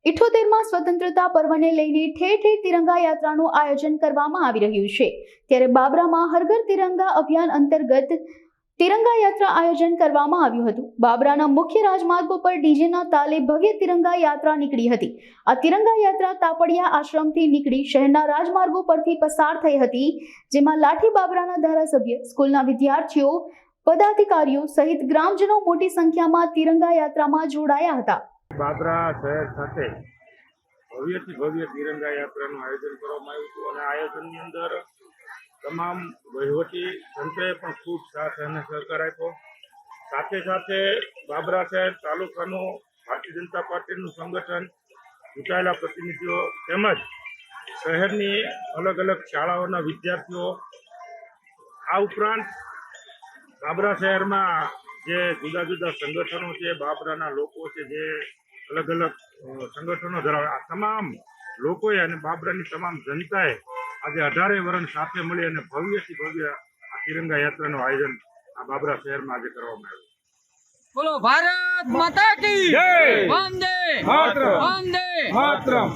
78માં સ્વતંત્રતા પર્વને લઈને ઠેર ઠેર તિરંગા યાત્રાનું આયોજન કરવામાં આવી રહ્યું છે। ત્યારે બાબરામાં હર ઘર તિરંગા અભિયાન અંતર્ગત તિરંગા યાત્રા આયોજન કરવામાં આવ્યું હતું। બાબરાના મુખ્ય રાજમાર્ગો પર ડીજેના તાલે ભવ્ય તિરંગા યાત્રા નીકળી હતી। આ તિરંગા યાત્રા તાપડિયા આશ્રમથી નીકળી શહેરના રાજમાર્ગો પરથી પસાર થઈ હતી, જેમાં લાઠી બાબરાના ધારાસભ્ય, સ્કૂલના વિદ્યાર્થીઓ, પદાધિકારીઓ સહિત ગ્રામજનો મોટી સંખ્યામાં તિરંગા યાત્રામાં જોડાયા હતા। બાબરા શહેર ખાતે ભવ્યથી ભવ્ય તિરંગા યાત્રાનું આયોજન કરવામાં આવ્યું હતું અને આયોજનની અંદર તમામ વહીવટી તંત્રએ પણ ખૂબ સાથ અને સહકાર આપ્યો। સાથે સાથે બાબરા શહેર તાલુકાનું ભારતીય જનતા પાર્ટીનું સંગઠન, ચૂંટાયેલા પ્રતિનિધિઓ તેમજ શહેરની અલગ અલગ શાળાઓના વિદ્યાર્થીઓ, આ ઉપરાંત બાબરા શહેરમાં જે જુદા જુદા સંગઠનો છે, બાબરાના લોકો છે, જે અલગ અલગ સંગઠનો ધરાવે, આ તમામ લોકોએ અને બાબરાની તમામ જનતાએ આજે 18 વર્ષ સાથે મળી અને ભવ્યથી ભવ્ય આ તિરંગા યાત્રાનું આયોજન આ બાબરા શહેરમાં આજે કરવામાં આવ્યું। બોલો ભારત માતા કી જય, વંદે માતરમ, વંદે માતરમ।